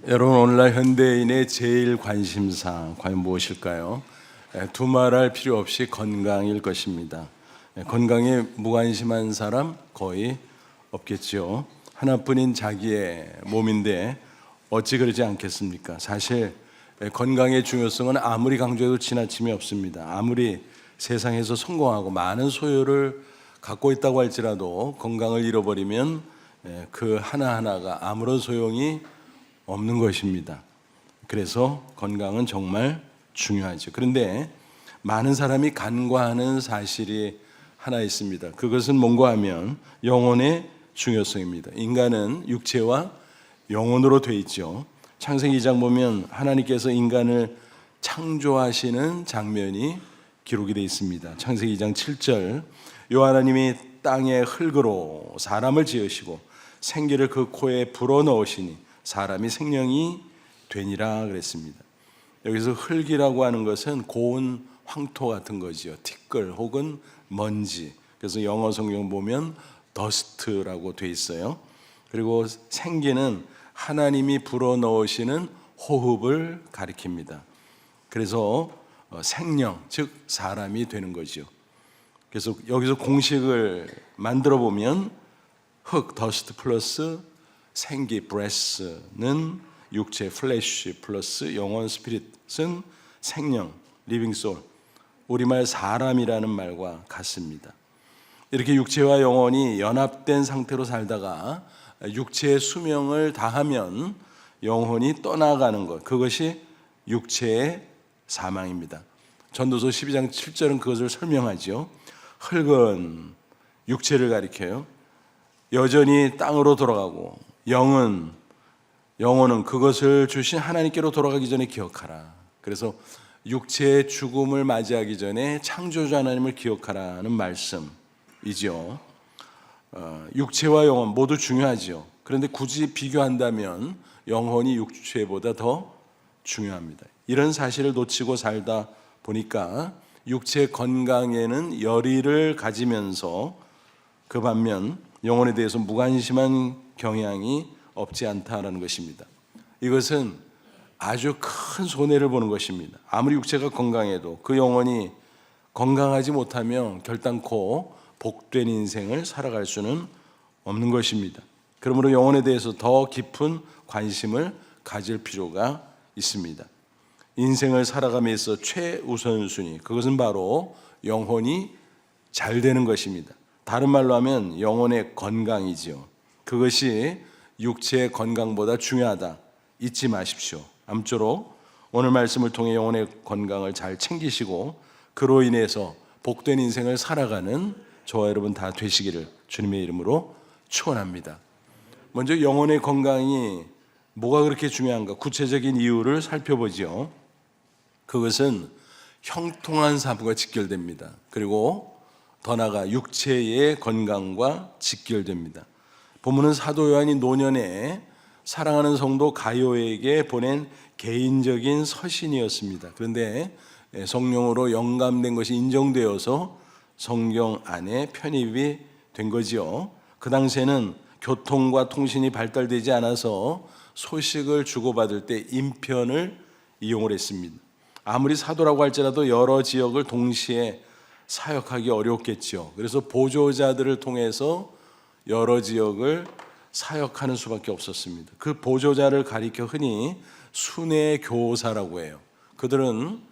여러분, 오늘날 현대인의 제일 관심사 과연 무엇일까요? 두말할 필요 없이 건강일 것입니다. 건강에 무관심한 사람 거의 없겠죠. 하나뿐인 자기의 몸인데 어찌 그러지 않겠습니까? 사실 건강의 중요성은 아무리 강조해도 지나침이 없습니다. 아무리 세상에서 성공하고 많은 소유를 갖고 있다고 할지라도 건강을 잃어버리면 그 하나하나가 아무런 소용이 없는 것입니다. 그래서 건강은 정말 중요하죠. 그런데 많은 사람이 간과하는 사실이 하나 있습니다. 그것은 뭔가 하면 영혼의 중요성입니다. 인간은 육체와 영혼으로 되어 있죠. 창세기 2장 보면 하나님께서 인간을 창조하시는 장면이 기록이 되어 있습니다. 창세기 2장 7절, 여호와 하나님이 땅의 흙으로 사람을 지으시고 생기를 그 코에 불어넣으시니 사람이 생명이 되니라 그랬습니다. 여기서 흙이라고 하는 것은 고운 황토 같은 거지요. 티끌 혹은 먼지. 그래서 영어 성경 보면 더스트라고 돼 있어요. 그리고 생기는 하나님이 불어넣으시는 호흡을 가리킵니다. 그래서 생명, 즉 사람이 되는 거죠. 그래서 여기서 공식을 만들어 보면 흙, 더스트 플러스 생기, 브레스는 육체, 플래시 플러스 영혼, 스피릿은 생명, 리빙 소울, 우리말 사람이라는 말과 같습니다. 이렇게 육체와 영혼이 연합된 상태로 살다가 육체의 수명을 다하면 영혼이 떠나가는 것, 그것이 육체의 사망입니다. 전도서 12장 7절은 그것을 설명하죠. 흙은 육체를 가리켜요. 여전히 땅으로 돌아가고 영혼은 그것을 주신 하나님께로 돌아가기 전에 기억하라. 그래서 육체의 죽음을 맞이하기 전에 창조주 하나님을 기억하라는 말씀이죠. 육체와 영혼 모두 중요하죠. 그런데 굳이 비교한다면 영혼이 육체보다 더 중요합니다. 이런 사실을 놓치고 살다 보니까 육체 건강에는 열의를 가지면서 그 반면 영혼에 대해서 무관심한 경향이 없지 않다라는 것입니다. 이것은 아주 큰 손해를 보는 것입니다. 아무리 육체가 건강해도 그 영혼이 건강하지 못하면 결단코 복된 인생을 살아갈 수는 없는 것입니다. 그러므로 영혼에 대해서 더 깊은 관심을 가질 필요가 있습니다. 인생을 살아감에 있어 최우선순위, 그것은 바로 영혼이 잘 되는 것입니다. 다른 말로 하면 영혼의 건강이지요. 그것이 육체의 건강보다 중요하다. 잊지 마십시오. 아무쪼록 오늘 말씀을 통해 영혼의 건강을 잘 챙기시고 그로 인해서 복된 인생을 살아가는 저와 여러분 다 되시기를 주님의 이름으로 축원합니다. 먼저 영혼의 건강이 뭐가 그렇게 중요한가? 구체적인 이유를 살펴보죠. 그것은 형통한 삶과 직결됩니다. 그리고 더 나아가 육체의 건강과 직결됩니다. 본문은 사도 요한이 노년에 사랑하는 성도 가요에게 보낸 개인적인 서신이었습니다. 그런데 성령으로 영감된 것이 인정되어서 성경 안에 편입이 된 거지요. 그 당시에는 교통과 통신이 발달되지 않아서 소식을 주고받을 때 인편을 이용을 했습니다. 아무리 사도라고 할지라도 여러 지역을 동시에 사역하기 어렵겠죠. 그래서 보조자들을 통해서 여러 지역을 사역하는 수밖에 없었습니다. 그 보조자를 가리켜 흔히 순회교사라고 해요. 그들은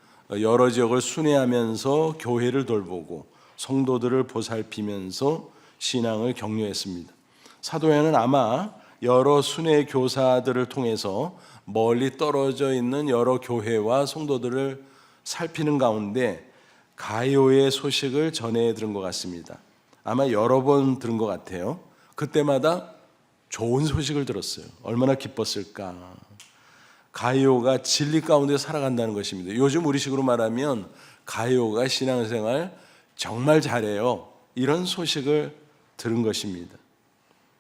여러 지역을 순회하면서 교회를 돌보고 성도들을 보살피면서 신앙을 격려했습니다. 사도 요한은 아마 여러 순회교사들을 통해서 멀리 떨어져 있는 여러 교회와 성도들을 살피는 가운데 가요의 소식을 전해 들은 것 같습니다. 아마 여러 번 들은 것 같아요. 그때마다 좋은 소식을 들었어요. 얼마나 기뻤을까. 가요가 진리 가운데 살아간다는 것입니다. 요즘 우리식으로 말하면 가요가 신앙생활 정말 잘해요. 이런 소식을 들은 것입니다.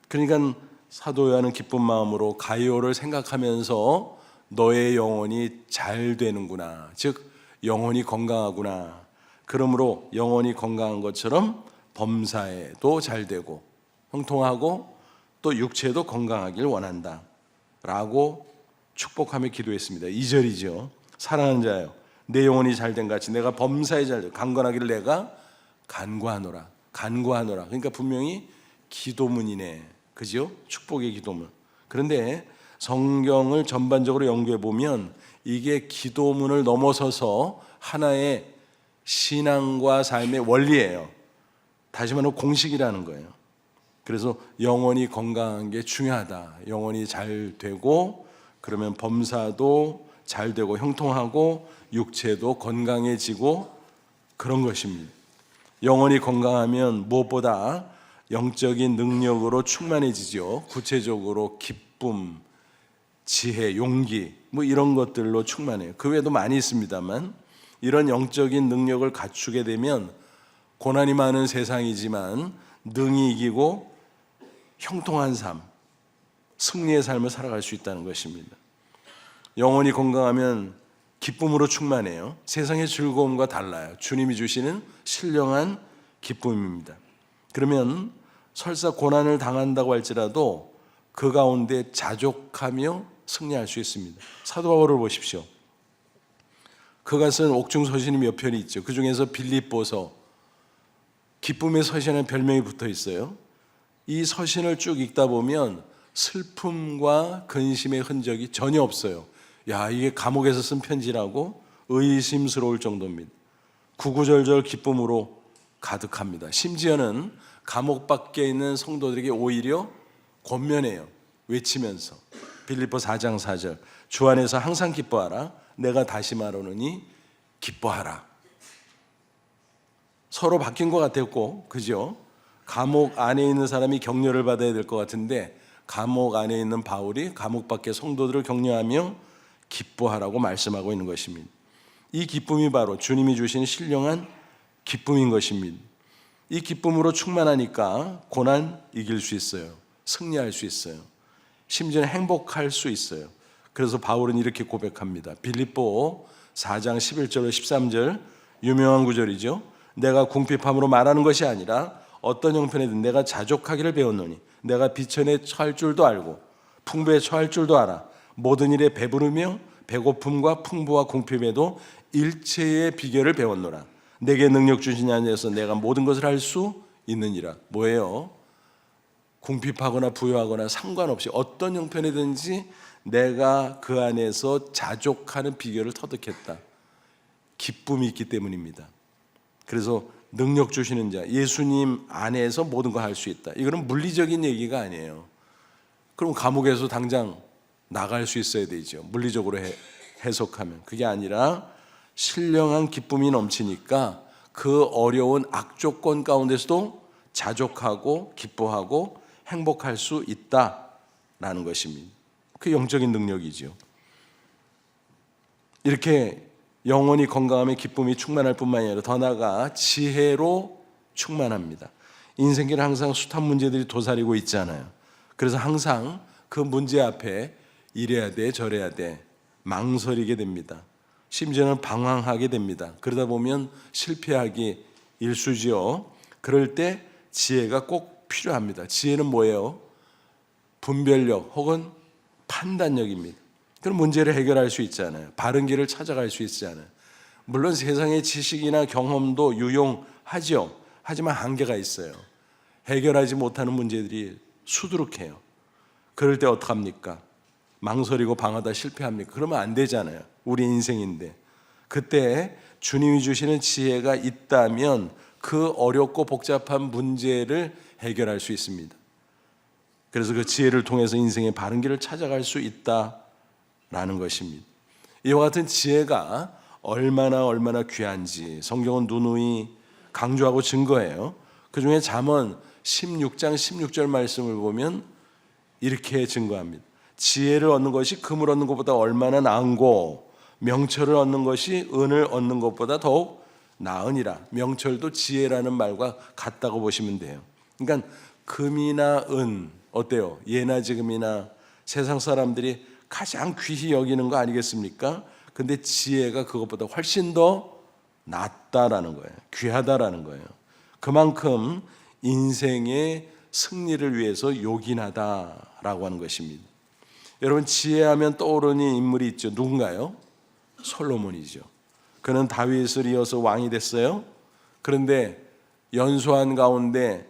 그러니까 사도 요한은 기쁜 마음으로 가요를 생각하면서 너의 영혼이 잘 되는구나. 즉 영혼이 건강하구나. 그러므로 영혼이 건강한 것처럼 범사에도 잘 되고 형통하고 또 육체도 건강하길 원한다 라고 축복하며 기도했습니다. 2절이죠. 사랑하는 자여, 내 영혼이 잘된 같이 내가 범사에 잘되고 강건하기를 내가 간구하노라. 간구하노라. 그러니까 분명히 기도문이네. 그죠? 축복의 기도문. 그런데 성경을 전반적으로 연구해 보면 이게 기도문을 넘어서서 하나의 신앙과 삶의 원리예요. 다시 말하면 공식이라는 거예요. 그래서 영혼이 건강한 게 중요하다. 영혼이 잘 되고 그러면 범사도 잘 되고 형통하고 육체도 건강해지고 그런 것입니다. 영혼이 건강하면 무엇보다 영적인 능력으로 충만해지죠. 구체적으로 기쁨, 지혜, 용기 뭐 이런 것들로 충만해요. 그 외에도 많이 있습니다만 이런 영적인 능력을 갖추게 되면 고난이 많은 세상이지만 능히 이기고 형통한 삶, 승리의 삶을 살아갈 수 있다는 것입니다. 영혼이 건강하면 기쁨으로 충만해요. 세상의 즐거움과 달라요. 주님이 주시는 신령한 기쁨입니다. 그러면 설사 고난을 당한다고 할지라도 그 가운데 자족하며 승리할 수 있습니다. 사도 바울을 보십시오. 그가 쓴 옥중 서신이 몇 편이 있죠. 그 중에서 빌립보서, 기쁨의 서신이라는 별명이 붙어 있어요. 이 서신을 쭉 읽다 보면 슬픔과 근심의 흔적이 전혀 없어요. 야, 이게 감옥에서 쓴 편지라고 의심스러울 정도입니다. 구구절절 기쁨으로 가득합니다. 심지어는 감옥 밖에 있는 성도들에게 오히려 권면해요. 외치면서 빌립보 4장 4절 주 안에서 항상 기뻐하라. 내가 다시 말하노니 기뻐하라. 서로 바뀐 것 같았고, 그죠? 감옥 안에 있는 사람이 격려를 받아야 될 것 같은데 감옥 안에 있는 바울이 감옥 밖의 성도들을 격려하며 기뻐하라고 말씀하고 있는 것입니다. 이 기쁨이 바로 주님이 주신 신령한 기쁨인 것입니다. 이 기쁨으로 충만하니까 고난 이길 수 있어요. 승리할 수 있어요. 심지어는 행복할 수 있어요. 그래서 바울은 이렇게 고백합니다. 빌립보 4장 11절 13절 유명한 구절이죠. 내가 궁핍함으로 말하는 것이 아니라 어떤 형편에든 내가 자족하기를 배웠노니 내가 비천에 처할 줄도 알고 풍부에 처할 줄도 알아. 모든 일에 배부르며 배고픔과 풍부와 궁핍에도 일체의 비결을 배웠노라. 내게 능력 주신 안에서 내가 모든 것을 할 수 있느니라. 뭐예요? 궁핍하거나 부유하거나 상관없이 어떤 형편이든지 내가 그 안에서 자족하는 비결을 터득했다. 기쁨이 있기 때문입니다. 그래서 능력 주시는 자, 예수님 안에서 모든 걸 할 수 있다. 이거는 물리적인 얘기가 아니에요. 그럼 감옥에서 당장 나갈 수 있어야 되죠. 물리적으로 해석하면. 그게 아니라 신령한 기쁨이 넘치니까 그 어려운 악조건 가운데서도 자족하고 기뻐하고 행복할 수 있다라는 것입니다. 그 영적인 능력이죠. 이렇게 영혼이 건강하며 기쁨이 충만할 뿐만 아니라 더 나아가 지혜로 충만합니다. 인생길은 항상 숱한 문제들이 도사리고 있잖아요. 그래서 항상 그 문제 앞에 이래야 돼 저래야 돼 망설이게 됩니다. 심지어는 방황하게 됩니다. 그러다 보면 실패하기 일쑤지요. 그럴 때 지혜가 꼭 필요합니다. 지혜는 뭐예요? 분별력 혹은 판단력입니다. 그럼 문제를 해결할 수 있잖아요. 바른 길을 찾아갈 수 있잖아요. 물론 세상의 지식이나 경험도 유용하죠. 하지만 한계가 있어요. 해결하지 못하는 문제들이 수두룩해요. 그럴 때 어떡합니까? 망설이고 방하다 실패합니까? 그러면 안 되잖아요. 우리 인생인데. 그때 주님이 주시는 지혜가 있다면 그 어렵고 복잡한 문제를 해결할 수 있습니다. 그래서 그 지혜를 통해서 인생의 바른 길을 찾아갈 수 있다라는 것입니다. 이와 같은 지혜가 얼마나 귀한지 성경은 누누이 강조하고 증거해요. 그중에 잠언 16장 16절 말씀을 보면 이렇게 증거합니다. 지혜를 얻는 것이 금을 얻는 것보다 얼마나 나은고 명철을 얻는 것이 은을 얻는 것보다 더욱 나으니라. 명철도 지혜라는 말과 같다고 보시면 돼요. 그러니까 금이나 은 어때요? 예나 지금이나 세상 사람들이 가장 귀히 여기는 거 아니겠습니까? 근데 지혜가 그것보다 훨씬 더 낫다라는 거예요. 귀하다라는 거예요. 그만큼 인생의 승리를 위해서 요긴하다라고 하는 것입니다. 여러분, 지혜하면 떠오르는 인물이 있죠. 누군가요? 솔로몬이죠. 그는 다윗을 이어서 왕이 됐어요. 그런데 연소한 가운데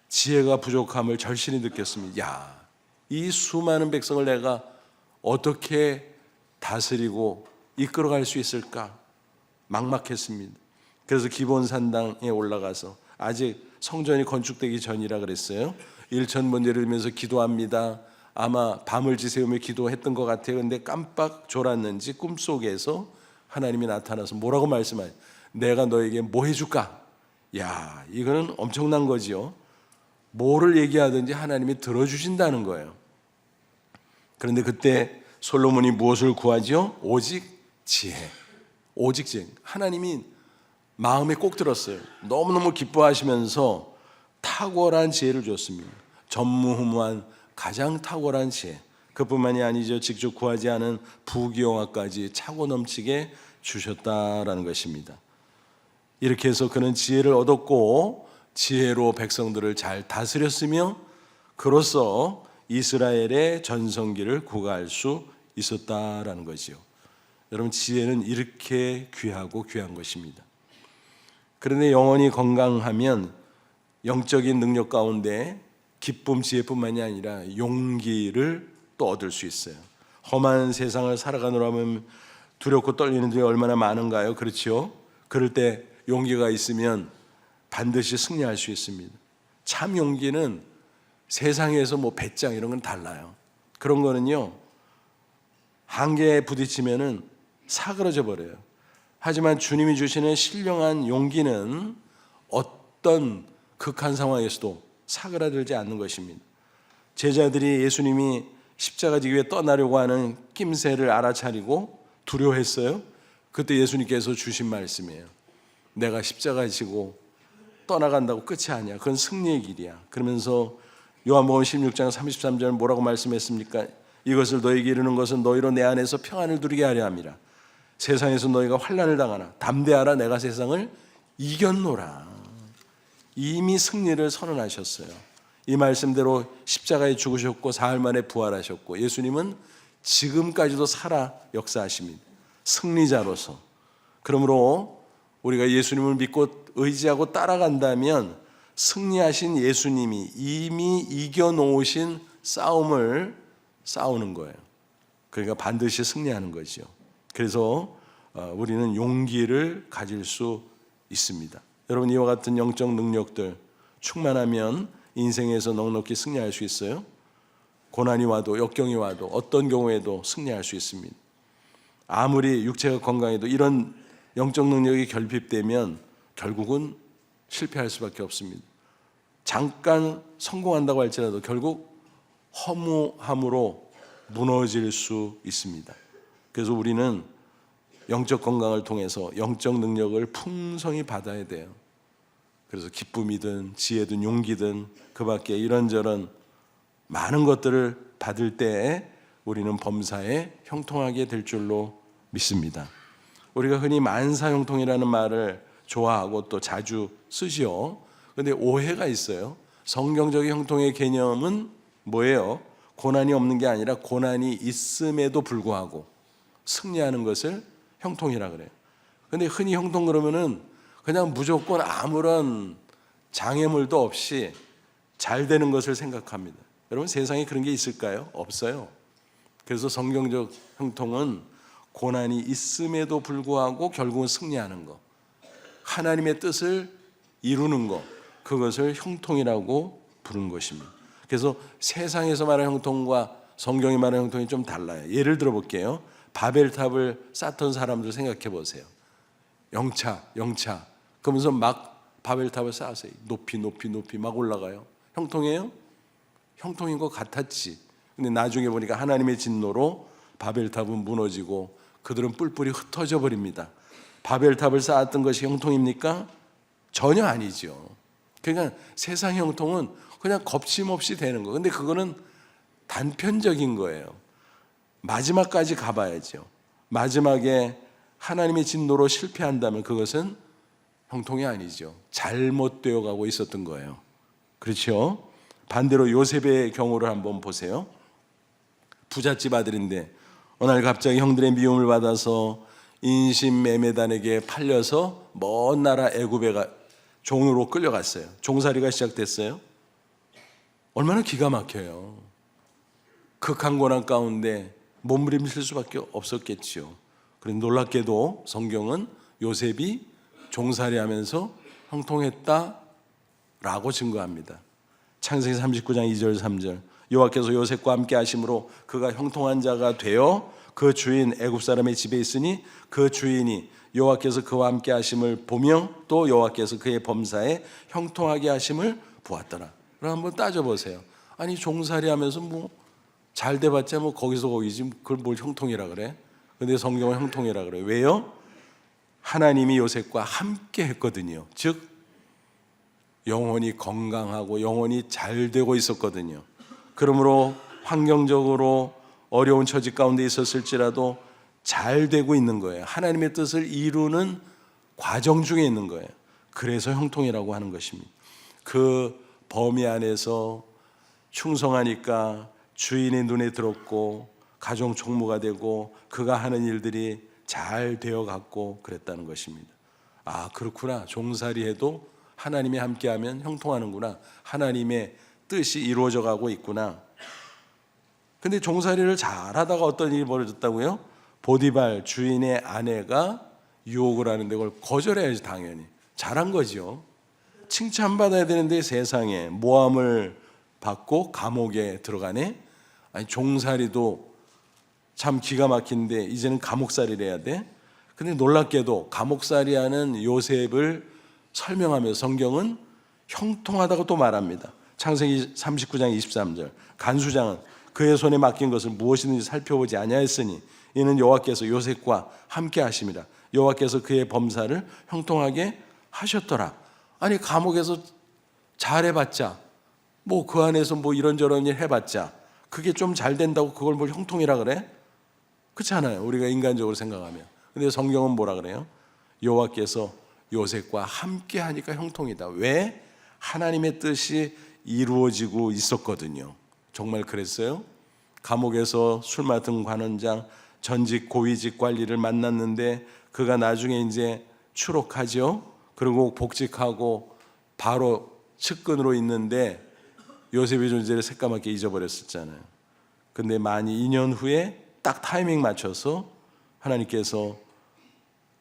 지혜가 부족함을 절실히 느꼈습니다. 야, 이 수많은 백성을 내가 어떻게 다스리고 이끌어갈 수 있을까? 막막했습니다. 그래서 기본산당에 올라가서, 아직 성전이 건축되기 전이라 그랬어요. 일천번제를 들으면서 기도합니다. 아마 밤을 지새우며 기도했던 것 같아요. 근데 깜빡 졸았는지 꿈속에서 하나님이 나타나서 뭐라고 말씀하세요? 내가 너에게 뭐 해줄까? 야, 이거는 엄청난 거지요. 뭐를 얘기하든지 하나님이 들어주신다는 거예요. 그런데 그때 솔로몬이 무엇을 구하죠? 오직 지혜. 오직 지혜. 하나님이 마음에 꼭 들었어요. 너무너무 기뻐하시면서 탁월한 지혜를 줬습니다. 전무후무한 가장 탁월한 지혜. 그뿐만이 아니죠. 직접 구하지 않은 부귀영화까지 차고 넘치게 주셨다라는 것입니다. 이렇게 해서 그는 지혜를 얻었고 지혜로 백성들을 잘 다스렸으며 그로써 이스라엘의 전성기를 구가할 수 있었다라는 것이요. 여러분, 지혜는 이렇게 귀하고 귀한 것입니다. 그런데 영혼이 건강하면 영적인 능력 가운데 기쁨, 지혜뿐만이 아니라 용기를 또 얻을 수 있어요. 험한 세상을 살아가느라 하면 두렵고 떨리는 일이 얼마나 많은가요? 그렇죠? 그럴 때 용기가 있으면 반드시 승리할 수 있습니다. 참 용기는 세상에서 뭐 배짱 이런 건 달라요. 그런 거는요, 한계에 부딪히면은 사그러져 버려요. 하지만 주님이 주시는 신령한 용기는 어떤 극한 상황에서도 사그라들지 않는 것입니다. 제자들이 예수님이 십자가 지기 위해 떠나려고 하는 낌새를 알아차리고 두려워했어요. 그때 예수님께서 주신 말씀이에요. 내가 십자가 지고 떠나간다고 끝이 아니야. 그건 승리의 길이야. 그러면서 요한복음 16장 33절 뭐라고 말씀했습니까? 이것을 너에게 이르는 것은 너희로 내 안에서 평안을 누리게 하려 함이라. 세상에서 너희가 환난을 당하나 담대하라, 내가 세상을 이겼노라. 이미 승리를 선언하셨어요. 이 말씀대로 십자가에 죽으셨고 사흘 만에 부활하셨고 예수님은 지금까지도 살아 역사하십니다. 승리자로서. 그러므로 우리가 예수님을 믿고 의지하고 따라간다면 승리하신 예수님이 이미 이겨놓으신 싸움을 싸우는 거예요. 그러니까 반드시 승리하는 거죠. 그래서 우리는 용기를 가질 수 있습니다. 여러분, 이와 같은 영적 능력들 충만하면 인생에서 넉넉히 승리할 수 있어요. 고난이 와도 역경이 와도 어떤 경우에도 승리할 수 있습니다. 아무리 육체가 건강해도 이런 영적 능력이 결핍되면 결국은 실패할 수밖에 없습니다. 잠깐 성공한다고 할지라도 결국 허무함으로 무너질 수 있습니다. 그래서 우리는 영적 건강을 통해서 영적 능력을 풍성히 받아야 돼요. 그래서 기쁨이든 지혜든 용기든 그 밖에 이런저런 많은 것들을 받을 때 우리는 범사에 형통하게 될 줄로 믿습니다. 우리가 흔히 만사형통이라는 말을 좋아하고 또 자주 쓰지요. 그런데 오해가 있어요. 성경적인 형통의 개념은 뭐예요? 고난이 없는 게 아니라 고난이 있음에도 불구하고 승리하는 것을 형통이라 그래요. 그런데 흔히 형통 그러면은 그냥 무조건 아무런 장애물도 없이 잘 되는 것을 생각합니다. 여러분, 세상에 그런 게 있을까요? 없어요. 그래서 성경적 형통은 고난이 있음에도 불구하고 결국은 승리하는 것, 하나님의 뜻을 이루는 것, 그것을 형통이라고 부르는 것입니다. 그래서 세상에서 말하는 형통과 성경이 말하는 형통이 좀 달라요. 예를 들어 볼게요. 바벨탑을 쌓던 사람들 생각해 보세요. 영차 그러면서 막 바벨탑을 쌓으세요. 높이 막 올라가요. 형통이에요? 형통인 것 같았지. 근데 나중에 보니까 하나님의 진노로 바벨탑은 무너지고 그들은 뿔뿔이 흩어져 버립니다. 바벨탑을 쌓았던 것이 형통입니까? 전혀 아니죠. 그러니까 세상 형통은 그냥 겁심없이 되는 거. 근데 그거는 단편적인 거예요. 마지막까지 가봐야죠. 마지막에 하나님의 진노로 실패한다면 그것은 형통이 아니죠. 잘못되어 가고 있었던 거예요. 그렇죠? 반대로 요셉의 경우를 한번 보세요. 부잣집 아들인데 어느 날 갑자기 형들의 미움을 받아서 인신매매단에게 팔려서 먼 나라 애굽에 종으로 끌려갔어요. 종살이가 시작됐어요. 얼마나 기가 막혀요. 극한 고난 가운데 몸부림칠 수밖에 없었겠지요. 그런데 놀랍게도 성경은 요셉이 종살이하면서 형통했다라고 증거합니다. 창세기 39장 2절 3절 여호와께서 요셉과 함께 하심으로 그가 형통한 자가 되어 그 주인 애굽 사람의 집에 있으니 그 주인이 여호와께서 그와 함께 하심을 보며 또 여호와께서 그의 범사에 형통하게 하심을 보았더라. 그럼 한번 따져보세요. 아니 종살이하면서 뭐 잘 돼봤자 뭐 거기서 거기지 그걸 뭘 형통이라 그래? 근데 성경은 형통이라 그래요. 왜요? 하나님이 요셉과 함께 했거든요. 즉 영혼이 건강하고 영혼이 잘 되고 있었거든요. 그러므로 환경적으로 어려운 처지 가운데 있었을지라도 잘 되고 있는 거예요. 하나님의 뜻을 이루는 과정 중에 있는 거예요. 그래서 형통이라고 하는 것입니다. 그 범위 안에서 충성하니까 주인의 눈에 들었고 가정 총무가 되고 그가 하는 일들이 잘 되어갔고 그랬다는 것입니다. 아 그렇구나. 종살이해도 하나님이 함께하면 형통하는구나. 하나님의 뜻이 이루어져 가고 있구나. 근데 종살이를 잘하다가 어떤 일이 벌어졌다고요? 보디발 주인의 아내가 유혹을 하는데 그걸 거절해야지 당연히. 잘한 거죠. 칭찬받아야 되는데 세상에 모함을 받고 감옥에 들어가네. 아니 종살이도 참 기가 막힌데 이제는 감옥살이를 해야 돼. 근데 놀랍게도 감옥살이하는 요셉을 설명하며 성경은 형통하다고 또 말합니다. 창세기 39장 23절 간수장은 그의 손에 맡긴 것을 무엇이든지 살펴보지 아니하였으니 이는 여호와께서 요셉과 함께 하심이라. 여호와께서 그의 범사를 형통하게 하셨더라. 아니 감옥에서 잘해봤자 뭐 그 안에서 뭐 이런저런 일 해봤자 그게 좀 잘 된다고 그걸 뭘 형통이라 그래? 그렇지 않아요. 우리가 인간적으로 생각하면. 근데 성경은 뭐라 그래요? 여호와께서 요셉과 함께 하니까 형통이다. 왜? 하나님의 뜻이 이루어지고 있었거든요. 정말 그랬어요? 감옥에서 술 맡은 관원장 전직 고위직 관리를 만났는데 그가 나중에 이제 추록하죠. 그리고 복직하고 바로 측근으로 있는데 요셉의 존재를 새까맣게 잊어버렸었잖아요. 근데 만 2년 후에 딱 타이밍 맞춰서 하나님께서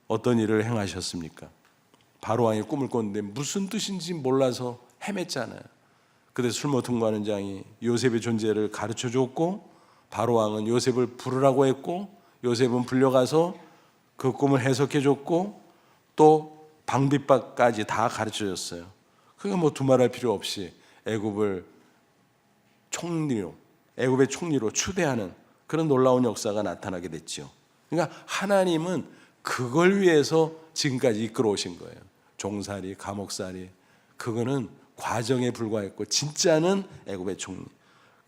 어떤 일을 행하셨습니까? 바로왕의 꿈을 꿨는데 무슨 뜻인지 몰라서 헤맸잖아요. 그때 술 먹은 관원장이 요셉의 존재를 가르쳐 줬고 바로왕은 요셉을 부르라고 했고 요셉은 불려가서 그 꿈을 해석해 줬고 또 방비법까지 다 가르쳐 줬어요. 그게 뭐 두말할 필요 없이 애굽의 총리로 추대하는 그런 놀라운 역사가 나타나게 됐죠. 그러니까 하나님은 그걸 위해서 지금까지 이끌어 오신 거예요. 종살이, 감옥살이 그거는 과정에 불과했고 진짜는 애굽의 총리.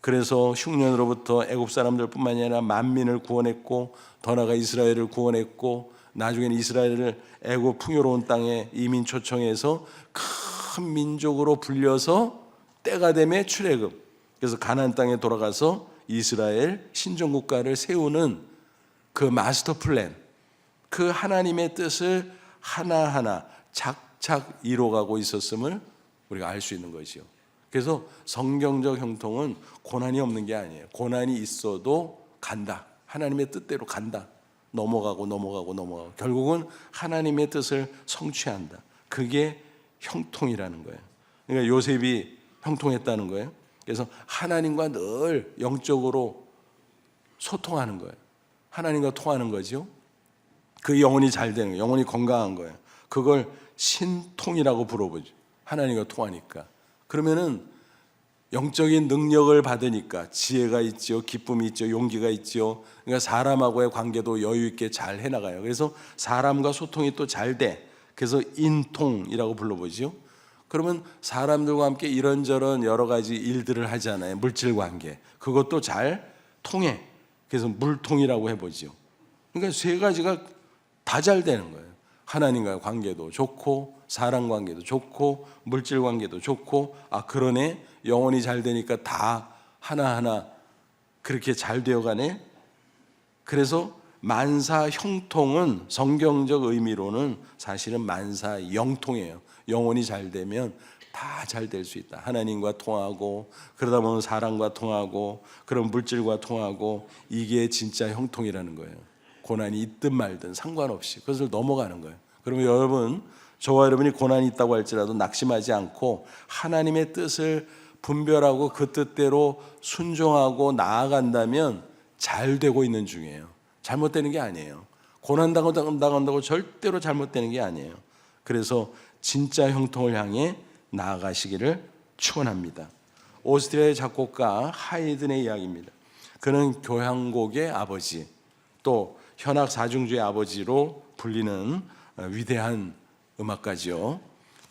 그래서 흉년으로부터 애굽 사람들뿐만이 아니라 만민을 구원했고 더 나아가 이스라엘을 구원했고 나중에는 이스라엘을 애굽 풍요로운 땅에 이민 초청해서 큰 민족으로 불려서 때가 되면 출애굽. 그래서 가나안 땅에 돌아가서 이스라엘 신정국가를 세우는 그 마스터 플랜, 그 하나님의 뜻을 하나하나 착착 이뤄가고 있었음을 우리가 알 수 있는 것이요. 그래서 성경적 형통은 고난이 없는 게 아니에요. 고난이 있어도 간다. 하나님의 뜻대로 간다. 넘어가고 결국은 하나님의 뜻을 성취한다. 그게 형통이라는 거예요. 그러니까 요셉이 형통했다는 거예요. 그래서 하나님과 늘 영적으로 소통하는 거예요. 하나님과 통하는 거죠. 그 영혼이 잘 되는 거예요. 영혼이 건강한 거예요. 그걸 신통이라고 부르죠. 하나님과 통하니까. 그러면은 영적인 능력을 받으니까 지혜가 있죠, 기쁨이 있죠, 용기가 있죠. 그러니까 사람하고의 관계도 여유 있게 잘 해나가요. 그래서 사람과 소통이 또 잘 돼. 그래서 인통이라고 불러보죠. 그러면 사람들과 함께 이런저런 여러 가지 일들을 하잖아요. 물질 관계. 그것도 잘 통해. 그래서 물통이라고 해보죠. 그러니까 세 가지가 다 잘 되는 거예요. 하나님과의 관계도 좋고 사람 관계도 좋고 물질 관계도 좋고 그러네 영혼이 잘 되니까 다 하나하나 그렇게 잘 되어가네. 그래서 만사 형통은 성경적 의미로는 사실은 만사 영통이에요. 영혼이 잘 되면 다 잘 될 수 있다. 하나님과 통하고, 그러다 보면 사람과 통하고, 그런 물질과 통하고, 이게 진짜 형통이라는 거예요. 고난이 있든 말든 상관없이 그것을 넘어가는 거예요. 그러면 여러분, 저와 여러분이 고난이 있다고 할지라도 낙심하지 않고 하나님의 뜻을 분별하고 그 뜻대로 순종하고 나아간다면 잘 되고 있는 중이에요. 잘못되는 게 아니에요. 고난당한다고 절대로 잘못되는 게 아니에요. 그래서 진짜 형통을 향해 나아가시기를 축원합니다. 오스트리아의 작곡가 하이든의 이야기입니다. 그는 교향곡의 아버지, 또 현악 사중주의 아버지로 불리는 위대한 음악가죠.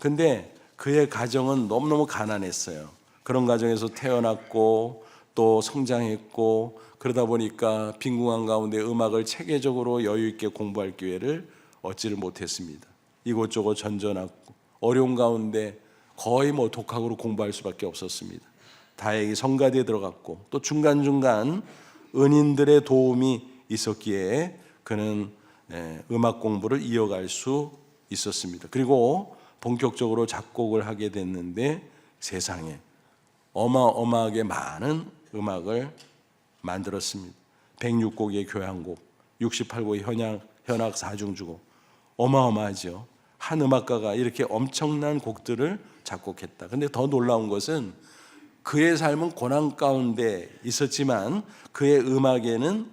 근데 그의 가정은 너무너무 가난했어요. 그런 가정에서 태어났고 또 성장했고, 그러다 보니까 빈궁한 가운데 음악을 체계적으로 여유 있게 공부할 기회를 얻지를 못했습니다. 이곳저곳 전전하고 어려운 가운데 거의 독학으로 공부할 수밖에 없었습니다. 다행히 성가대에 들어갔고 또 중간중간 은인들의 도움이 있었기에 그는 음악 공부를 이어갈 수 있었습니다. 그리고 본격적으로 작곡을 하게 됐는데 세상에 어마어마하게 많은 음악을 만들었습니다. 106곡의 교향곡, 68곡의 현악 사중주곡, 어마어마하죠. 한 음악가가 이렇게 엄청난 곡들을 작곡했다. 근데 더 놀라운 것은 그의 삶은 고난 가운데 있었지만 그의 음악에는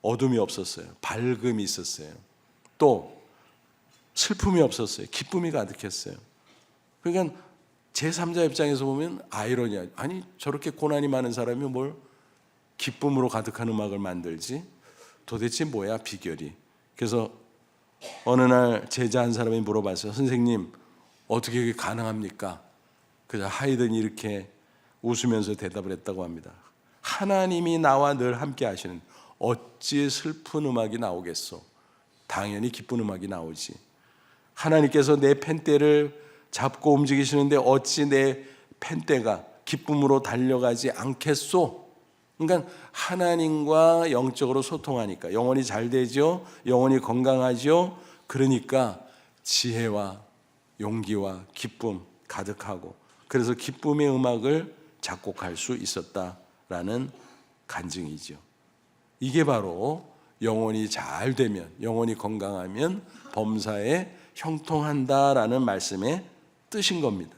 어둠이 없었어요. 밝음이 있었어요. 또 슬픔이 없었어요. 기쁨이 가득했어요. 그러니까 제3자 입장에서 보면 아이러니야. 아니 저렇게 고난이 많은 사람이 뭘 기쁨으로 가득한 음악을 만들지? 도대체 뭐야 비결이? 그래서 어느 날 제자 한 사람이 물어봤어요. 선생님 어떻게 그게 가능합니까? 그래서 하이든이 이렇게 웃으면서 대답을 했다고 합니다. 하나님이 나와 늘 함께 하시는, 어찌 슬픈 음악이 나오겠소? 당연히 기쁜 음악이 나오지. 하나님께서 내 펜대를 잡고 움직이시는데 어찌 내 펜대가 기쁨으로 달려가지 않겠소? 그러니까 하나님과 영적으로 소통하니까 영혼이 잘 되죠. 영혼이 건강하죠. 그러니까 지혜와 용기와 기쁨 가득하고, 그래서 기쁨의 음악을 작곡할 수 있었다라는 간증이죠. 이게 바로 영혼이 잘 되면, 영혼이 건강하면 범사에 형통한다라는 말씀의 뜻인 겁니다.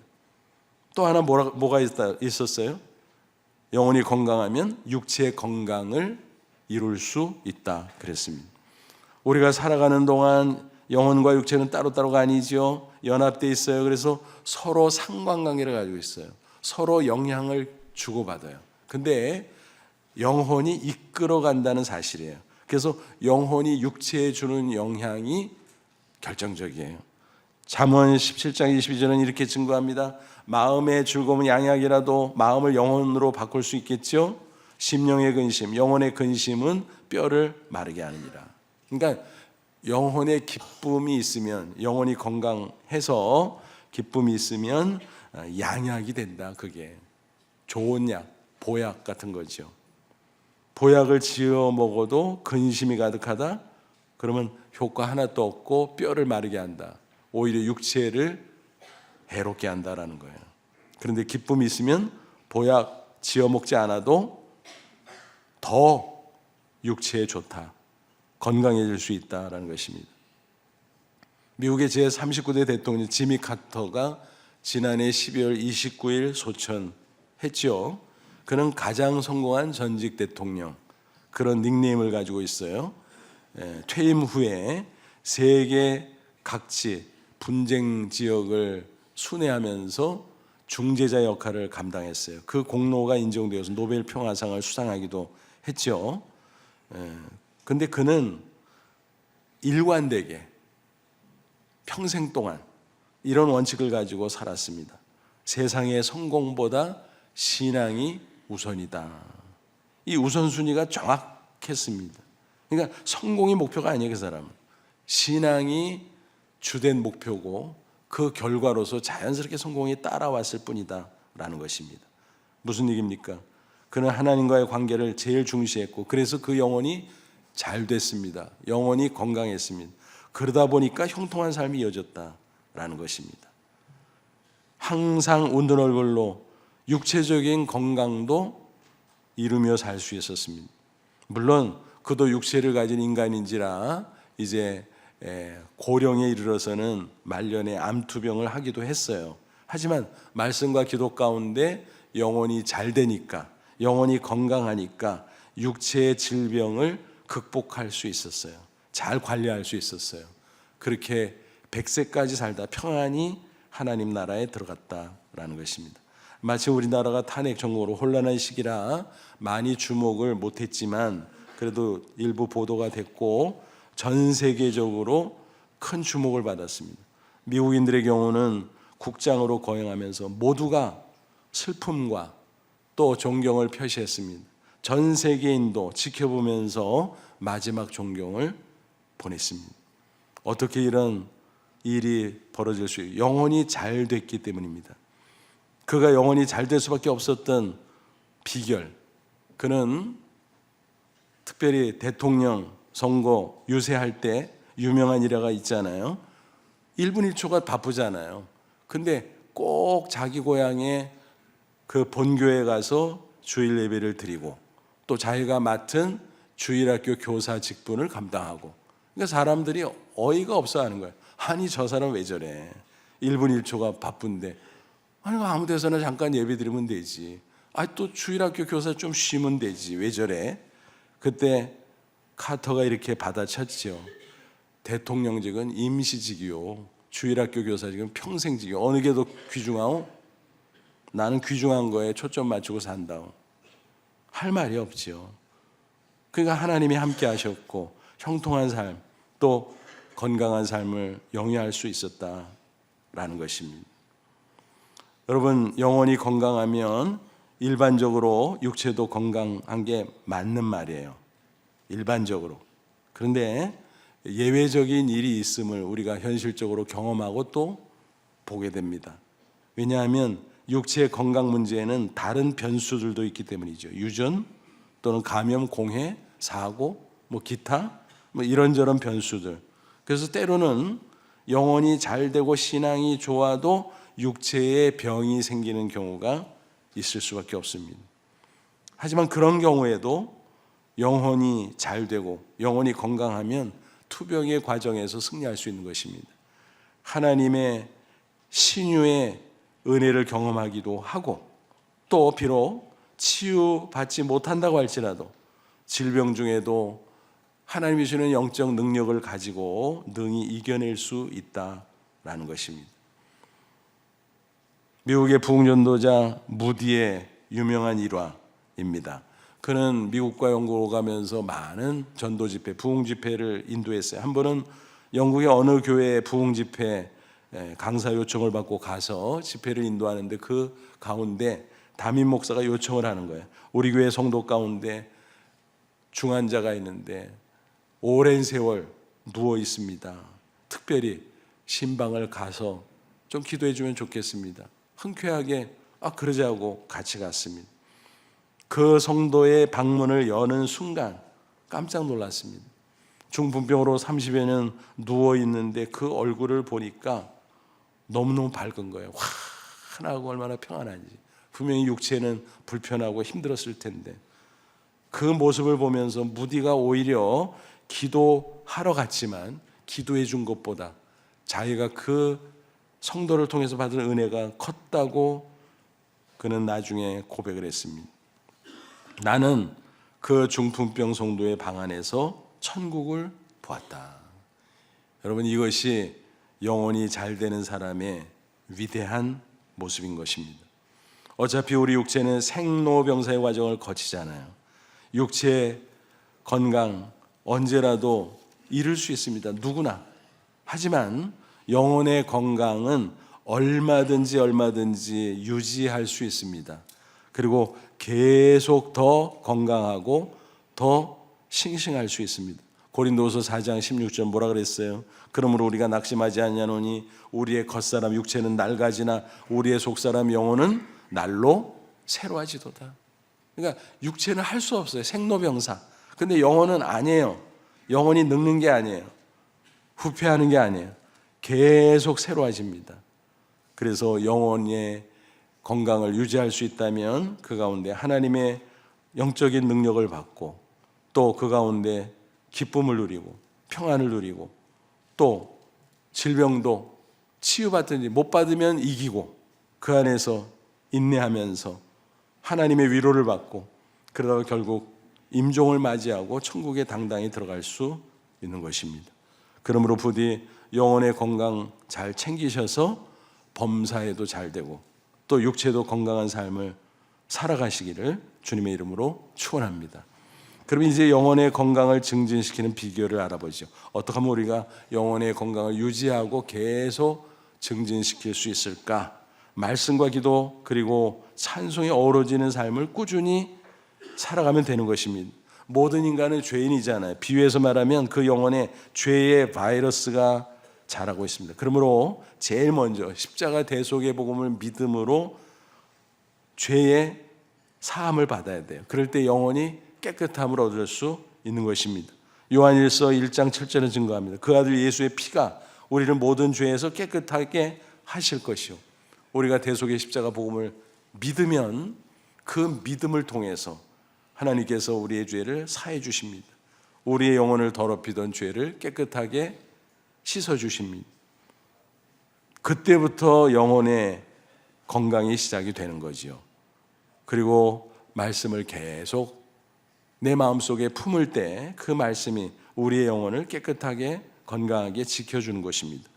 또 하나 뭐가 있었어요? 영혼이 건강하면 육체의 건강을 이룰 수 있다 그랬습니다. 우리가 살아가는 동안 영혼과 육체는 따로따로가 아니죠. 연합되어 있어요. 그래서 서로 상관관계를 가지고 있어요. 서로 영향을 주고받아요. 근데 영혼이 이끌어간다는 사실이에요. 그래서 영혼이 육체에 주는 영향이 결정적이에요. 잠언 17장 22절은 이렇게 증거합니다. 마음의 즐거움은 양약이라도 마음을 영혼으로 바꿀 수 있겠죠. 심령의 근심, 영혼의 근심은 뼈를 마르게 하느니라. 그러니까 영혼의 기쁨이 있으면, 영혼이 건강해서 기쁨이 있으면 양약이 된다. 그게 좋은 약, 보약 같은 거죠. 보약을 지어 먹어도 근심이 가득하다? 그러면 효과 하나도 없고 뼈를 마르게 한다. 오히려 육체를 해롭게 한다라는 거예요. 그런데 기쁨이 있으면 보약 지어 먹지 않아도 더 육체에 좋다. 건강해질 수 있다라는 것입니다. 미국의 제39대 대통령 지미 카터가 지난해 12월 29일 소천했죠. 그는 가장 성공한 전직 대통령, 그런 닉네임을 가지고 있어요. 퇴임 후에 세계 각지 분쟁 지역을 순회하면서 중재자 역할을 감당했어요. 그 공로가 인정되어서 노벨 평화상을 수상하기도 했죠. 근데 그는 일관되게 평생 동안 이런 원칙을 가지고 살았습니다. 세상의 성공보다 신앙이 우선이다. 이 우선순위가 정확했습니다. 그러니까 성공이 목표가 아니에요. 그 사람은 신앙이 주된 목표고 그 결과로서 자연스럽게 성공이 따라왔을 뿐이다 라는 것입니다. 무슨 얘기입니까? 그는 하나님과의 관계를 제일 중시했고 그래서 그 영혼이 잘 됐습니다. 영혼이 건강했습니다. 그러다 보니까 형통한 삶이 이어졌다라는 것입니다. 항상 웃는 얼굴로 육체적인 건강도 이루며 살 수 있었습니다. 물론 그도 육체를 가진 인간인지라 이제 고령에 이르러서는 말년에 암투병을 하기도 했어요. 하지만 말씀과 기도 가운데 영혼이 잘 되니까, 영혼이 건강하니까 육체의 질병을 극복할 수 있었어요. 잘 관리할 수 있었어요. 그렇게 100세까지 살다 평안히 하나님 나라에 들어갔다라는 것입니다. 마치 우리나라가 탄핵 전국으로 혼란한 시기라 많이 주목을 못했지만 그래도 일부 보도가 됐고 전 세계적으로 큰 주목을 받았습니다. 미국인들의 경우는 국장으로 거행하면서 모두가 슬픔과 또 존경을 표시했습니다. 전 세계인도 지켜보면서 마지막 존경을 보냈습니다. 어떻게 이런 일이 벌어질 수 있어요? 영혼이 잘 됐기 때문입니다. 그가 영혼이 잘 될 수밖에 없었던 비결, 그는 특별히 대통령 선거 유세할 때 유명한 일화가 있잖아요. 1분 1초가 바쁘잖아요. 근데 꼭 자기 고향에 그 본교에 가서 주일 예배를 드리고 또 자기가 맡은 주일학교 교사 직분을 감당하고, 그러니까 사람들이 어이가 없어 하는 거예요. 아니 저 사람 왜 저래? 1분 1초가 바쁜데 아니 아무 데서나 잠깐 예배 드리면 되지. 또 주일학교 교사 좀 쉬면 되지. 왜 저래? 그때 카터가 이렇게 받아쳤죠. 대통령직은 임시직이요, 주일학교 교사직은 평생직이요. 어느 게 더 귀중하오? 나는 귀중한 거에 초점 맞추고 산다오. 할 말이 없지요. 그러니까 하나님이 함께 하셨고 형통한 삶 또 건강한 삶을 영위할 수 있었다라는 것입니다. 여러분, 영혼이 건강하면 일반적으로 육체도 건강한 게 맞는 말이에요. 일반적으로. 그런데 예외적인 일이 있음을 우리가 현실적으로 경험하고 또 보게 됩니다. 왜냐하면 육체의 건강 문제에는 다른 변수들도 있기 때문이죠. 유전 또는 감염, 공해, 사고, 기타 이런저런 변수들. 그래서 때로는 영혼이 잘 되고 신앙이 좋아도 육체에 병이 생기는 경우가 있을 수밖에 없습니다. 하지만 그런 경우에도 영혼이 잘 되고 영혼이 건강하면 투병의 과정에서 승리할 수 있는 것입니다. 하나님의 신유의 은혜를 경험하기도 하고 또 비록 치유받지 못한다고 할지라도 질병 중에도 하나님이 주시는 영적 능력을 가지고 능히 이겨낼 수 있다라는 것입니다. 미국의 부흥전도자 무디의 유명한 일화입니다. 그는 미국과 영국으로 가면서 많은 전도 집회, 부흥 집회를 인도했어요. 한 번은 영국의 어느 교회에 부흥 집회 강사 요청을 받고 가서 집회를 인도하는데 그 가운데 담임 목사가 요청을 하는 거예요. 우리 교회 성도 가운데 중환자가 있는데 오랜 세월 누워 있습니다. 특별히 신방을 가서 좀 기도해 주면 좋겠습니다. 흔쾌하게 그러자고 같이 갔습니다. 그 성도의 방문을 여는 순간 깜짝 놀랐습니다. 중풍병으로 30여 년 누워 있는데 그 얼굴을 보니까 너무너무 밝은 거예요. 환하고 얼마나 평안한지. 분명히 육체는 불편하고 힘들었을 텐데 그 모습을 보면서 무디가 오히려 기도하러 갔지만 기도해 준 것보다 자기가 그 성도를 통해서 받은 은혜가 컸다고 그는 나중에 고백을 했습니다. 나는 그 중풍병 성도의 방 안에서 천국을 보았다. 여러분, 이것이 영혼이 잘 되는 사람의 위대한 모습인 것입니다. 어차피 우리 육체는 생로병사의 과정을 거치잖아요. 육체 건강 언제라도 잃을 수 있습니다. 누구나. 하지만 영혼의 건강은 얼마든지 유지할 수 있습니다. 그리고 계속 더 건강하고 더 싱싱할 수 있습니다. 고린도서 4장 16절 뭐라 그랬어요? 그러므로 우리가 낙심하지 아니하노니 우리의 겉사람 육체는 낡아지나 우리의 속사람 영혼은 날로 새로워지도다. 그러니까 육체는 할 수 없어요. 생로병사. 근데 영혼은 아니에요. 영혼이 늙는 게 아니에요. 후퇴하는 게 아니에요. 계속 새로워집니다. 그래서 영혼의 건강을 유지할 수 있다면 그 가운데 하나님의 영적인 능력을 받고 또 그 가운데 기쁨을 누리고 평안을 누리고 또 질병도 치유받든지 못 받으면 이기고 그 안에서 인내하면서 하나님의 위로를 받고 그러다가 결국 임종을 맞이하고 천국에 당당히 들어갈 수 있는 것입니다. 그러므로 부디 영혼의 건강 잘 챙기셔서 범사에도 잘 되고 또 육체도 건강한 삶을 살아가시기를 주님의 이름으로 축원합니다. 그럼 이제 영혼의 건강을 증진시키는 비결을 알아보죠. 어떻게 하면 우리가 영혼의 건강을 유지하고 계속 증진시킬 수 있을까? 말씀과 기도 그리고 찬송이 어우러지는 삶을 꾸준히 살아가면 되는 것입니다. 모든 인간은 죄인이잖아요. 비유해서 말하면 그 영혼에 죄의 바이러스가 자라고 있습니다. 그러므로 제일 먼저 십자가 대속의 복음을 믿음으로 죄의 사함을 받아야 돼요. 그럴 때 영혼이 깨끗함을 얻을 수 있는 것입니다. 요한일서 1장 7절은 증거합니다. 그 아들 예수의 피가 우리를 모든 죄에서 깨끗하게 하실 것이요. 우리가 대속의 십자가 복음을 믿으면 그 믿음을 통해서 하나님께서 우리의 죄를 사해 주십니다. 우리의 영혼을 더럽히던 죄를 깨끗하게 씻어 주십니다. 그때부터 영혼의 건강이 시작이 되는 거지요. 그리고 말씀을 계속 내 마음속에 품을 때 그 말씀이 우리의 영혼을 깨끗하게 건강하게 지켜주는 것입니다.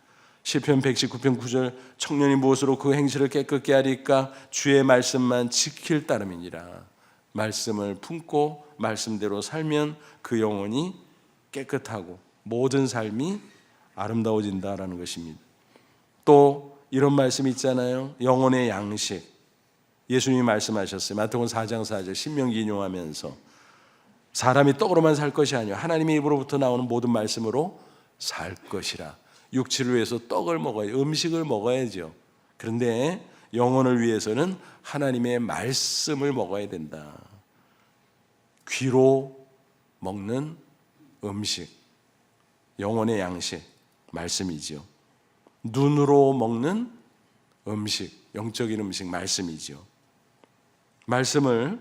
시편 119편 9절 청년이 무엇으로 그 행실을 깨끗게 하리까 주의 말씀만 지킬 따름이니라. 말씀을 품고 말씀대로 살면 그 영혼이 깨끗하고 모든 삶이 아름다워진다라는 것입니다. 또 이런 말씀 있잖아요. 영혼의 양식. 예수님이 말씀하셨어요. 마태복음 4장 4절 신명기 인용하면서 사람이 떡으로만 살 것이 아니요 하나님의 입으로부터 나오는 모든 말씀으로 살 것이라. 육체를 위해서 떡을 먹어야 음식을 먹어야죠. 그런데 영혼을 위해서는 하나님의 말씀을 먹어야 된다. 귀로 먹는 음식, 영혼의 양식, 말씀이지요. 눈으로 먹는 음식, 영적인 음식, 말씀이지요. 말씀을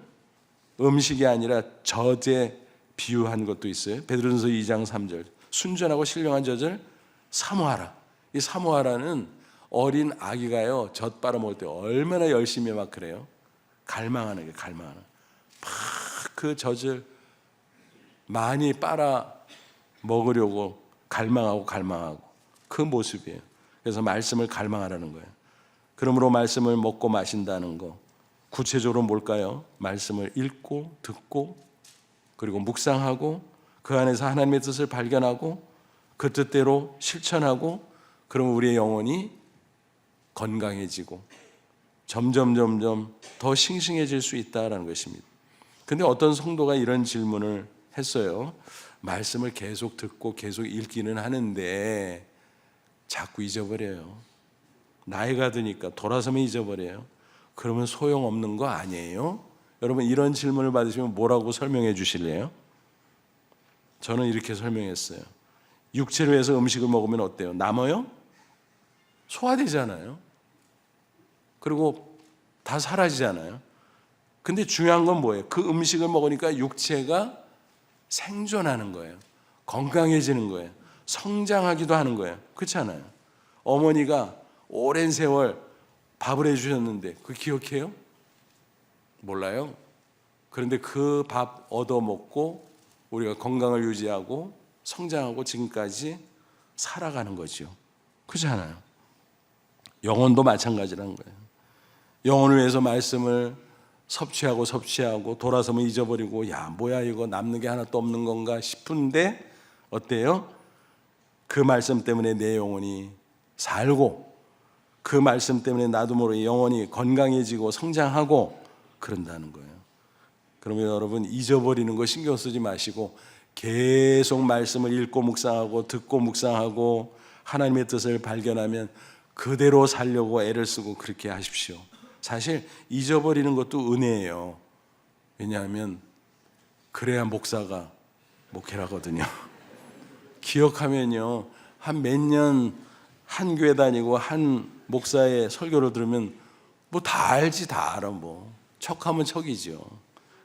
음식이 아니라 젖에 비유한 것도 있어요. 베드로전서 2장 3절 순전하고 신령한 젖을 사모하라. 이 사모하라는 어린 아기가요 젖 빨아먹을 때 얼마나 열심히 막 그래요. 갈망하는 게 갈망하는. 막 그 젖을 많이 빨아 먹으려고 갈망하고 그 모습이에요. 그래서 말씀을 갈망하라는 거예요. 그러므로 말씀을 먹고 마신다는 거 구체적으로 뭘까요? 말씀을 읽고 듣고 그리고 묵상하고 그 안에서 하나님의 뜻을 발견하고 그 뜻대로 실천하고 그러면 우리의 영혼이 건강해지고 점점 더 싱싱해질 수 있다는 것입니다. 근데 어떤 성도가 이런 질문을 했어요. 말씀을 계속 듣고 계속 읽기는 하는데 자꾸 잊어버려요. 나이가 드니까 돌아서면 잊어버려요. 그러면 소용없는 거 아니에요? 여러분 이런 질문을 받으시면 뭐라고 설명해 주실래요? 저는 이렇게 설명했어요. 육체로 해서 음식을 먹으면 어때요? 남아요? 소화되잖아요. 그리고 다 사라지잖아요. 근데 중요한 건 뭐예요? 그 음식을 먹으니까 육체가 생존하는 거예요. 건강해지는 거예요. 성장하기도 하는 거예요. 그렇잖아요. 어머니가 오랜 세월 밥을 해주셨는데 그 기억해요? 몰라요. 그런데 그 밥 얻어먹고 우리가 건강을 유지하고 성장하고 지금까지 살아가는 거죠. 그렇잖아요. 영혼도 마찬가지라는 거예요. 영혼을 위해서 말씀을 섭취하고 돌아서면 잊어버리고 야 뭐야 이거 남는 게 하나도 없는 건가 싶은데 어때요? 그 말씀 때문에 내 영혼이 살고 그 말씀 때문에 나도 모르게 영혼이 건강해지고 성장하고 그런다는 거예요. 그러면 여러분 잊어버리는 거 신경 쓰지 마시고 계속 말씀을 읽고 묵상하고 듣고 묵상하고 하나님의 뜻을 발견하면 그대로 살려고 애를 쓰고 그렇게 하십시오. 사실 잊어버리는 것도 은혜예요. 왜냐하면 그래야 목사가 목회를 하거든요. 기억하면요, 한 몇 년 한 교회 다니고 한 목사의 설교를 들으면 뭐 다 알지, 다 알아. 뭐 척하면 척이죠.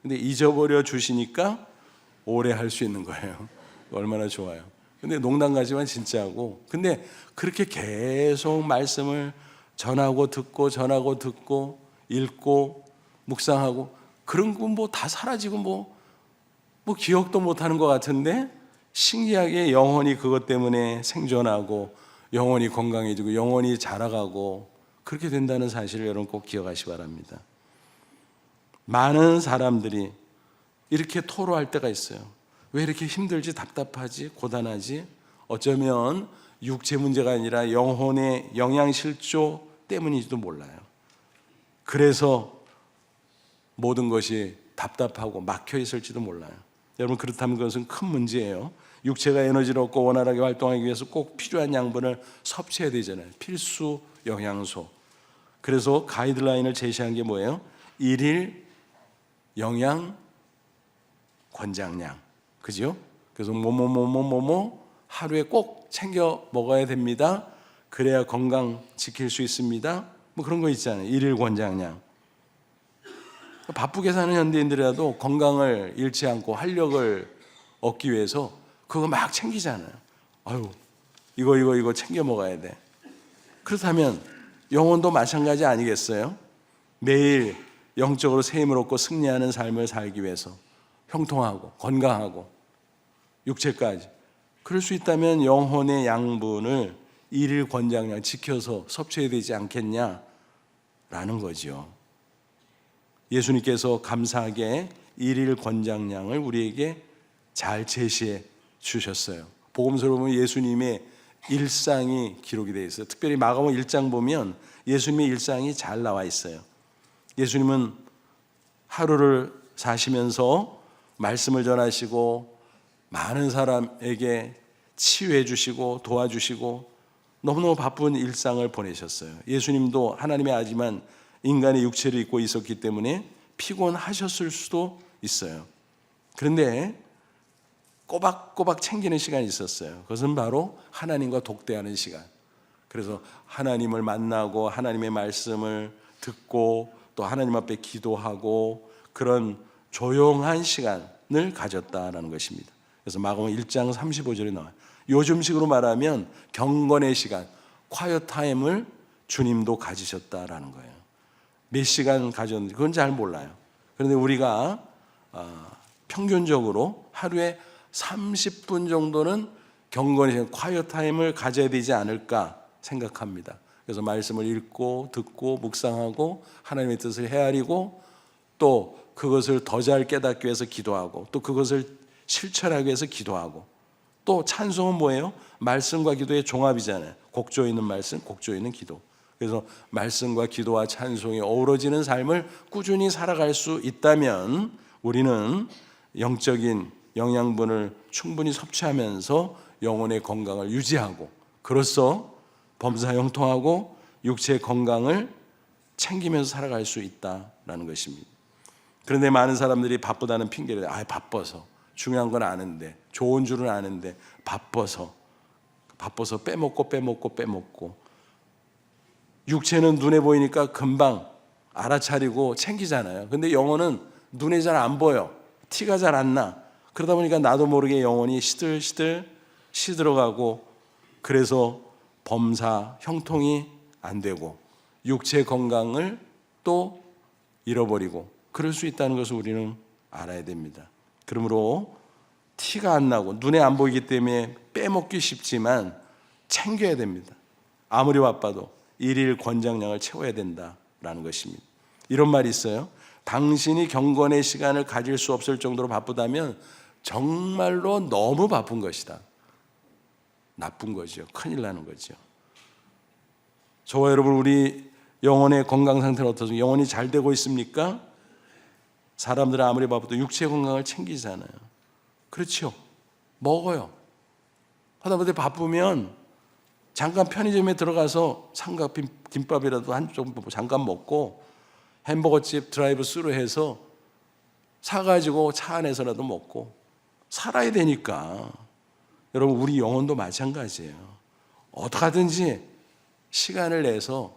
근데 잊어버려 주시니까 오래 할 수 있는 거예요. 얼마나 좋아요. 근데 농담 같지만 진짜고, 근데 그렇게 계속 말씀을 전하고 듣고 읽고 묵상하고 그런 건 뭐 다 사라지고 뭐 기억도 못하는 것 같은데, 신기하게 영혼이 그것 때문에 생존하고 영혼이 건강해지고 영혼이 자라가고 그렇게 된다는 사실을 여러분 꼭 기억하시기 바랍니다. 많은 사람들이 이렇게 토로할 때가 있어요. 왜 이렇게 힘들지, 답답하지, 고단하지? 어쩌면 육체 문제가 아니라 영혼의 영양실조 때문인지도 몰라요. 그래서 모든 것이 답답하고 막혀 있을지도 몰라요. 여러분, 그렇다면 그것은 큰 문제예요. 육체가 에너지를 얻고 원활하게 활동하기 위해서 꼭 필요한 양분을 섭취해야 되잖아요. 필수 영양소. 그래서 가이드라인을 제시한 게 뭐예요? 1일 영양 권장량. 그죠? 그래서 뭐뭐 하루에 꼭 챙겨 먹어야 됩니다. 그래야 건강 지킬 수 있습니다. 뭐 그런 거 있잖아요. 1일 권장량. 바쁘게 사는 현대인들이라도 건강을 잃지 않고 활력을 얻기 위해서 그거 막 챙기잖아요. 아유, 이거 챙겨 먹어야 돼. 그렇다면 영혼도 마찬가지 아니겠어요? 매일 영적으로 새 힘을 얻고 승리하는 삶을 살기 위해서 형통하고 건강하고 육체까지, 그럴 수 있다면 영혼의 양분을 1일 권장량 지켜서 섭취해야 되지 않겠냐라는 거죠. 예수님께서 감사하게 1일 권장량을 우리에게 잘 제시해 주셨어요. 복음서로 보면 예수님의 일상이 기록이 되어 있어요. 특별히 마가복음 1장 보면 예수님의 일상이 잘 나와 있어요. 예수님은 하루를 사시면서 말씀을 전하시고 많은 사람에게 치유해 주시고 도와주시고 너무너무 바쁜 일상을 보내셨어요. 예수님도 하나님의 아지만 인간의 육체를 입고 있었기 때문에 피곤하셨을 수도 있어요. 그런데 꼬박꼬박 챙기는 시간이 있었어요. 그것은 바로 하나님과 독대하는 시간. 그래서 하나님을 만나고 하나님의 말씀을 듣고 또 하나님 앞에 기도하고 그런 조용한 시간을 가졌다라는 것입니다. 그래서 마가복음 1장 35절에 나와요. 요즘식으로 말하면 경건의 시간, quiet time을 주님도 가지셨다라는 거예요. 몇 시간 가졌는지 그건 잘 몰라요. 그런데 우리가 평균적으로 하루에 30분 정도는 경건의 시간, quiet time을 가져야 되지 않을까 생각합니다. 그래서 말씀을 읽고 듣고 묵상하고 하나님의 뜻을 헤아리고 또 그것을 더 잘 깨닫기 위해서 기도하고 또 그것을 실천하기 위해서 기도하고 또 찬송은 뭐예요? 말씀과 기도의 종합이잖아요. 곡조 있는 말씀, 곡조 있는 기도. 그래서 말씀과 기도와 찬송이 어우러지는 삶을 꾸준히 살아갈 수 있다면 우리는 영적인 영양분을 충분히 섭취하면서 영혼의 건강을 유지하고 그로써 범사 형통하고 육체의 건강을 챙기면서 살아갈 수 있다라는 것입니다. 그런데 많은 사람들이 바쁘다는 핑계를 바빠서, 중요한 건 아는데, 좋은 줄은 아는데 바빠서 빼먹고 육체는 눈에 보이니까 금방 알아차리고 챙기잖아요. 근데 영혼은 눈에 잘 안 보여. 티가 잘 안 나. 그러다 보니까 나도 모르게 영혼이 시들시들 시들어가고 그래서 범사 형통이 안 되고 육체 건강을 또 잃어버리고 그럴 수 있다는 것을 우리는 알아야 됩니다. 그러므로 티가 안 나고 눈에 안 보이기 때문에 빼먹기 쉽지만 챙겨야 됩니다. 아무리 바빠도 1일 권장량을 채워야 된다라는 것입니다. 이런 말이 있어요. 당신이 경건의 시간을 가질 수 없을 정도로 바쁘다면 정말로 너무 바쁜 것이다. 나쁜 거죠. 큰일 나는 거죠. 저와 여러분, 우리 영혼의 건강 상태는 어떻습니까? 영혼이 잘 되고 있습니까? 사람들은 아무리 바빠도 육체 건강을 챙기잖아요. 그렇죠. 먹어요. 하다못해 바쁘면 잠깐 편의점에 들어가서 삼각김밥이라도 한 점 잠깐 먹고 햄버거집 드라이브 스루 해서 사가지고 차 안에서라도 먹고 살아야 되니까. 여러분, 우리 영혼도 마찬가지예요. 어떻게 하든지 시간을 내서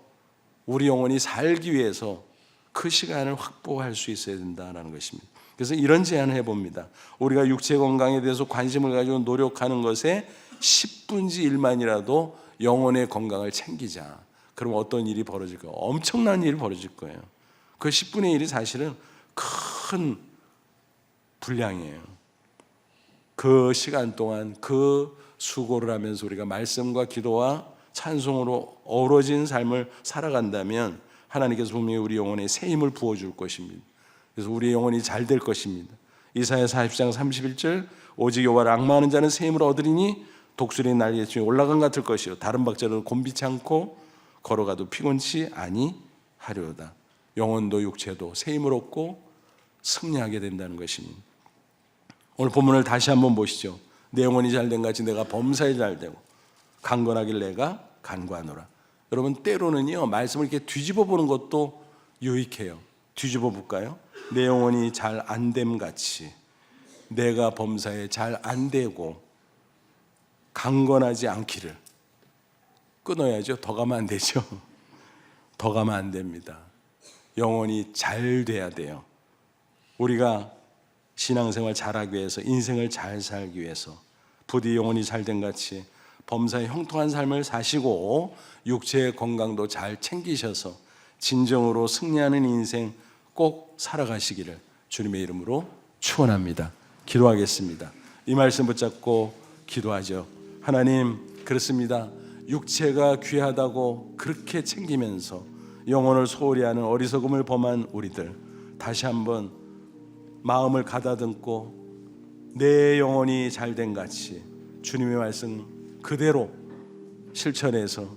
우리 영혼이 살기 위해서 그 시간을 확보할 수 있어야 된다는 것입니다. 그래서 이런 제안을 해봅니다. 우리가 육체 건강에 대해서 관심을 가지고 노력하는 것에 10분지 1만이라도 영혼의 건강을 챙기자. 그럼 어떤 일이 벌어질까요? 엄청난 일이 벌어질 거예요. 그 10분의 1이 사실은 큰 분량이에요. 그 시간 동안 그 수고를 하면서 우리가 말씀과 기도와 찬송으로 어우러진 삶을 살아간다면 하나님께서 분명히 우리 영혼에 새 힘을 부어줄 것입니다. 그래서 우리 영혼이 잘 될 것입니다. 이사야 40장 31절 오직 여호와를 앙망하는 자는 새 힘을 얻으리니 독수리 날개 중에 올라간 같을 것이요 다른 박자로 곤비치 않고 걸어가도 피곤치 아니하리로다. 영혼도 육체도 새 힘을 얻고 승리하게 된다는 것입니다. 오늘 본문을 다시 한번 보시죠. 내 영혼이 잘된 같이 내가 범사에 잘되고 강건하길 내가 간구하노라. 여러분, 때로는요 말씀을 이렇게 뒤집어 보는 것도 유익해요. 뒤집어 볼까요? 내 영혼이 잘 안됨 같이 내가 범사에 잘 안되고 강건하지 않기를. 끊어야죠. 더 가면 안 되죠. 더 가면 안 됩니다. 영혼이 잘 돼야 돼요. 우리가 신앙생활 잘하기 위해서, 인생을 잘 살기 위해서 부디 영혼이 잘된 같이 범사에 형통한 삶을 사시고 육체의 건강도 잘 챙기셔서 진정으로 승리하는 인생 꼭 살아가시기를 주님의 이름으로 축원합니다. 기도하겠습니다. 이 말씀 붙잡고 기도하죠. 하나님, 그렇습니다. 육체가 귀하다고 그렇게 챙기면서 영혼을 소홀히 하는 어리석음을 범한 우리들, 다시 한번 마음을 가다듬고 내 영혼이 잘된 같이 주님의 말씀 그대로 실천해서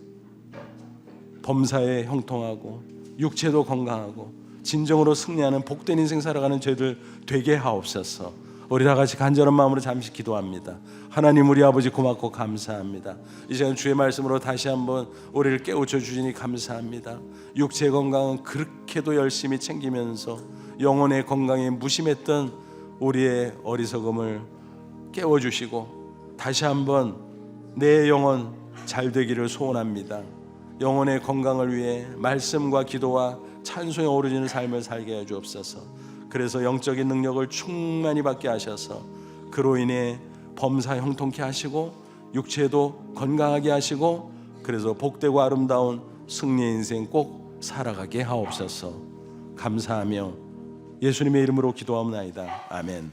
범사에 형통하고 육체도 건강하고 진정으로 승리하는 복된 인생 살아가는 저희들 되게 하옵소서. 우리 다 같이 간절한 마음으로 잠시 기도합니다. 하나님, 우리 아버지 고맙고 감사합니다. 이 시간 주의 말씀으로 다시 한번 우리를 깨우쳐 주시니 감사합니다. 육체 건강은 그렇게도 열심히 챙기면서 영혼의 건강에 무심했던 우리의 어리석음을 깨워주시고 다시 한번 내 영혼 잘 되기를 소원합니다. 영혼의 건강을 위해 말씀과 기도와 찬송에 오르지는 삶을 살게 해 주옵소서. 그래서 영적인 능력을 충만히 받게 하셔서 그로 인해 범사 형통케 하시고 육체도 건강하게 하시고 그래서 복되고 아름다운 승리의 인생 꼭 살아가게 하옵소서. 감사하며 예수님의 이름으로 기도하옵나이다. 아멘.